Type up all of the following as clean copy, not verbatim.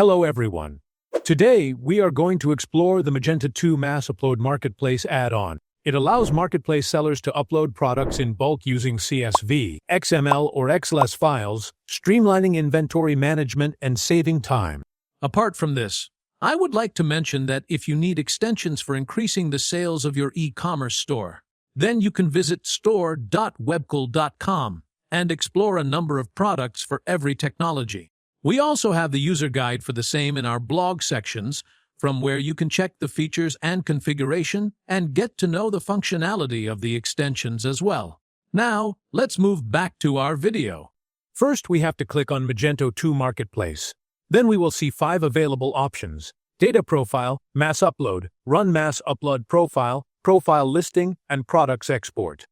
Hello everyone. Today, we are going to explore the Magento 2 Mass Upload Marketplace add-on. It allows marketplace sellers to upload products in bulk using CSV, XML, or XLS files, streamlining inventory management and saving time. Apart from this, I would like to mention that if you need extensions for increasing the sales of your e-commerce store, then you can visit store.webkul.com and explore a number of products for every technology. We also have the user guide for the same in our blog sections, from where you can check the features and configuration and get to know the functionality of the extensions as well. Now, let's move back to our video. First, we have to click on Magento 2 Marketplace. Then we will see 5 available options: Data Profile, Mass Upload, Run Mass Upload Profile, Profile Listing, and Products Export.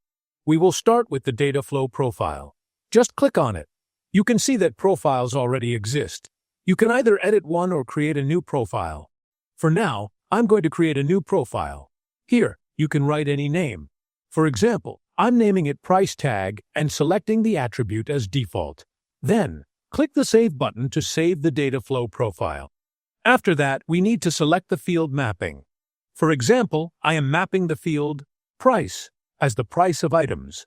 We will start with the Data Flow Profile. Just click on it. You can see that profiles already exist. You can either edit one or create a new profile. For now, I'm going to create a new profile. Here, you can write any name. For example, I'm naming it Price Tag and selecting the attribute as default. Then, click the Save button to save the data flow profile. After that, we need to select the field mapping. For example, I am mapping the field Price as the price of items.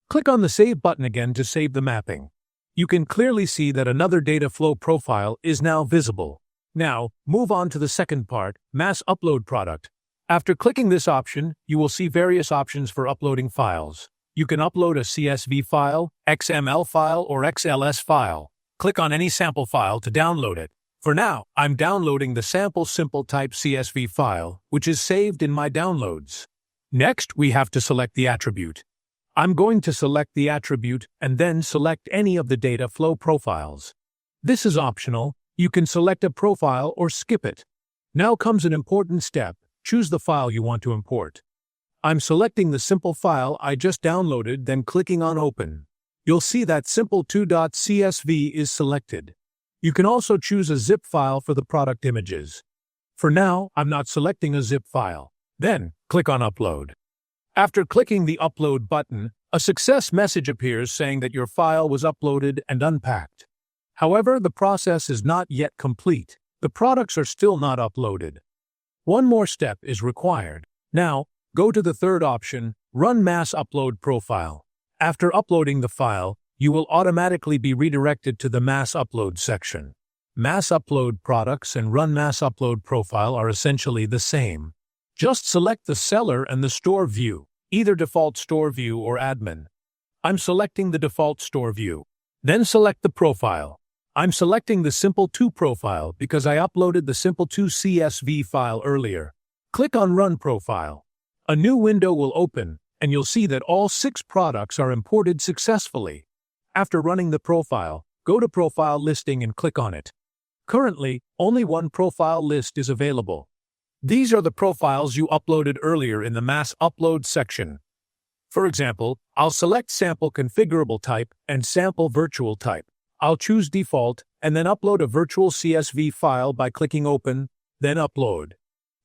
Click on the Save button again to save the mapping. You can clearly see that another data flow profile is now visible. Now, move on to the second part, Mass Upload Product. After clicking this option, you will see various options for uploading files. You can upload a CSV file, XML file, or XLS file. Click on any sample file to download it. For now, I'm downloading the sample simple type CSV file, which is saved in my downloads. Next, we have to select the attribute. I'm going to select the attribute and then select any of the data flow profiles. This is optional. You can select a profile or skip it. Now comes an important step. Choose the file you want to import. I'm selecting the simple file I just downloaded, then clicking on Open. You'll see that simple2.csv is selected. You can also choose a zip file for the product images. For now, I'm not selecting a zip file. Then, click on Upload. After clicking the Upload button, a success message appears saying that your file was uploaded and unpacked. However, the process is not yet complete. The products are still not uploaded. One more step is required. Now, go to the third option, Run Mass Upload Profile. After uploading the file, you will automatically be redirected to the Mass Upload section. Mass Upload Products and Run Mass Upload Profile are essentially the same. Just select the seller and the store view, either default store view or admin. I'm selecting the default store view. Then select the profile. I'm selecting the Simple2 profile because I uploaded the Simple2 CSV file earlier. Click on Run Profile. A new window will open, and you'll see that all 6 products are imported successfully. After running the profile, go to Profile Listing and click on it. Currently, only one profile list is available. These are the profiles you uploaded earlier in the Mass Upload section. For example, I'll select Sample Configurable Type and Sample Virtual Type. I'll choose Default and then upload a virtual CSV file by clicking Open, then Upload.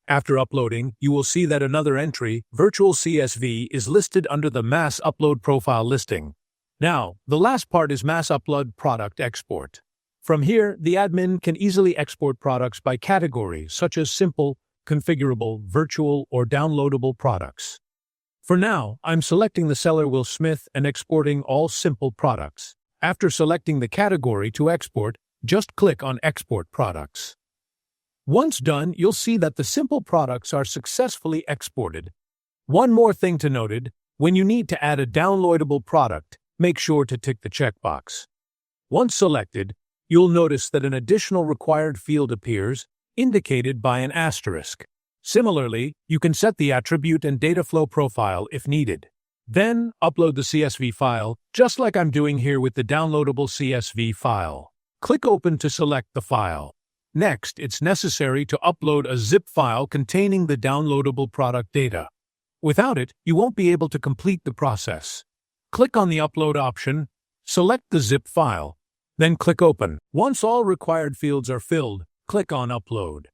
After uploading, you will see that another entry, Virtual CSV, is listed under the Mass Upload Profile listing. Now, the last part is Mass Upload Product Export. From here, the admin can easily export products by category, such as simple, configurable, virtual, or downloadable products. For now, I'm selecting the seller Will Smith and exporting all simple products. After selecting the category to export, just click on Export Products. Once done, you'll see that the simple products are successfully exported. One more thing to note: when you need to add a downloadable product, make sure to tick the checkbox. Once selected, you'll notice that an additional required field appears, indicated by an asterisk. Similarly, you can set the attribute and data flow profile if needed. Then, upload the CSV file, just like I'm doing here with the downloadable CSV file. Click Open to select the file. Next, it's necessary to upload a zip file containing the downloadable product data. Without it, you won't be able to complete the process. Click on the Upload option, select the zip file, then click Open. Once all required fields are filled, click on Upload.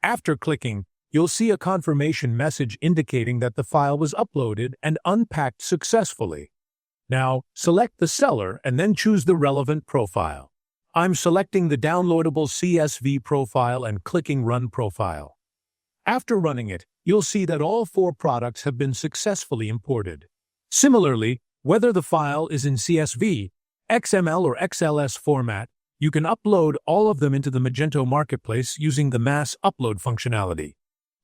After clicking, you'll see a confirmation message indicating that the file was uploaded and unpacked successfully. Now, select the seller and then choose the relevant profile. I'm selecting the downloadable CSV profile and clicking Run Profile. After running it, you'll see that all 4 products have been successfully imported. Similarly, whether the file is in CSV, XML, or XLS format, you can upload all of them into the Magento Marketplace using the mass upload functionality.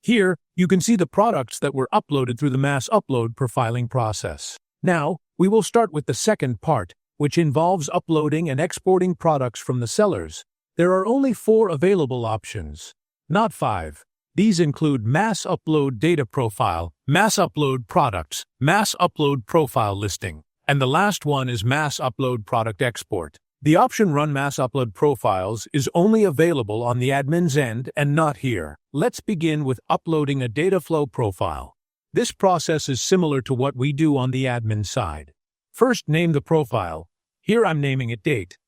Here, you can see the products that were uploaded through the mass upload profiling process. Now, we will start with the second part, which involves uploading and exporting products from the sellers. There are only 4 available options, not 5. These include mass upload data profile, mass upload products, mass upload profile listing, and the last one is mass upload product export. The option Run Mass Upload Profiles is only available on the admin's end and not here. Let's begin with uploading a data flow profile. This process is similar to what we do on the admin side. First, name the profile. Here I'm naming it Date.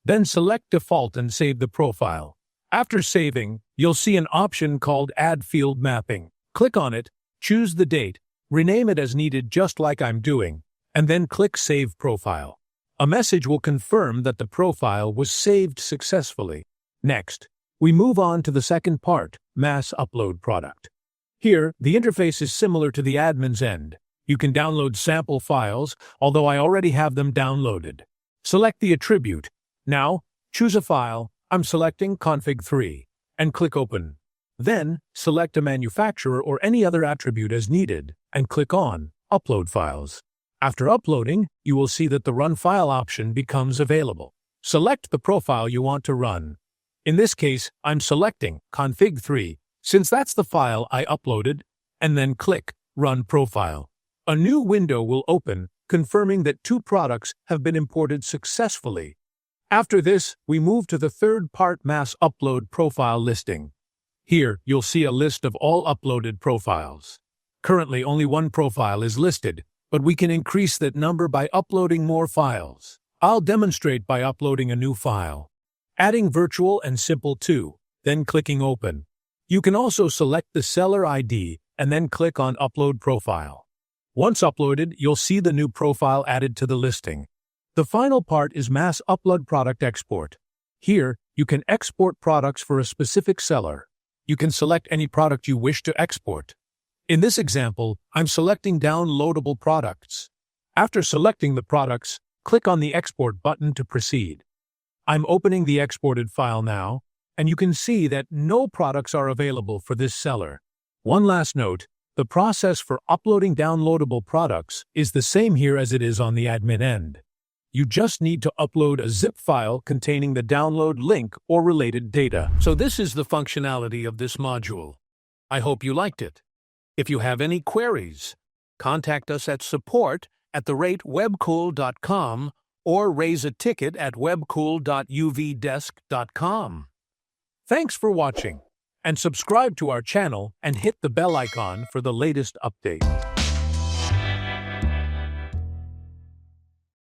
Then select Default and save the profile. After saving, you'll see an option called Add Field Mapping. Click on it, choose the date, rename it as needed just like I'm doing, and then click Save Profile. A message will confirm that the profile was saved successfully. Next, we move on to the second part, Mass Upload Product. Here, the interface is similar to the admin's end. You can download sample files, although I already have them downloaded. Select the attribute. Now, choose a file. I'm selecting config3, and click Open. Then, select a manufacturer or any other attribute as needed, and click on Upload Files. After uploading, you will see that the Run File option becomes available. Select the profile you want to run. In this case, I'm selecting config3, since that's the file I uploaded, and then click Run Profile. A new window will open, confirming that 2 products have been imported successfully. After this, we move to the third part, Mass Upload Profile Listing. Here, you'll see a list of all uploaded profiles. Currently, only 1 profile is listed, but we can increase that number by uploading more files. I'll demonstrate by uploading a new file, adding virtual and simple to, then clicking Open. You can also select the seller ID and then click on Upload Profile. Once uploaded, you'll see the new profile added to the listing. The final part is Mass Upload Product Export. Here, you can export products for a specific seller. You can select any product you wish to export. In this example, I'm selecting downloadable products. After selecting the products, click on the Export button to proceed. I'm opening the exported file now, and you can see that no products are available for this seller. One last note, the process for uploading downloadable products is the same here as it is on the admin end. You just need to upload a zip file containing the download link or related data. So this is the functionality of this module. I hope you liked it. If you have any queries, contact us at support@webkul.com or raise a ticket at webkul.uvdesk.com. Thanks for watching, and subscribe to our channel and hit the bell icon for the latest update.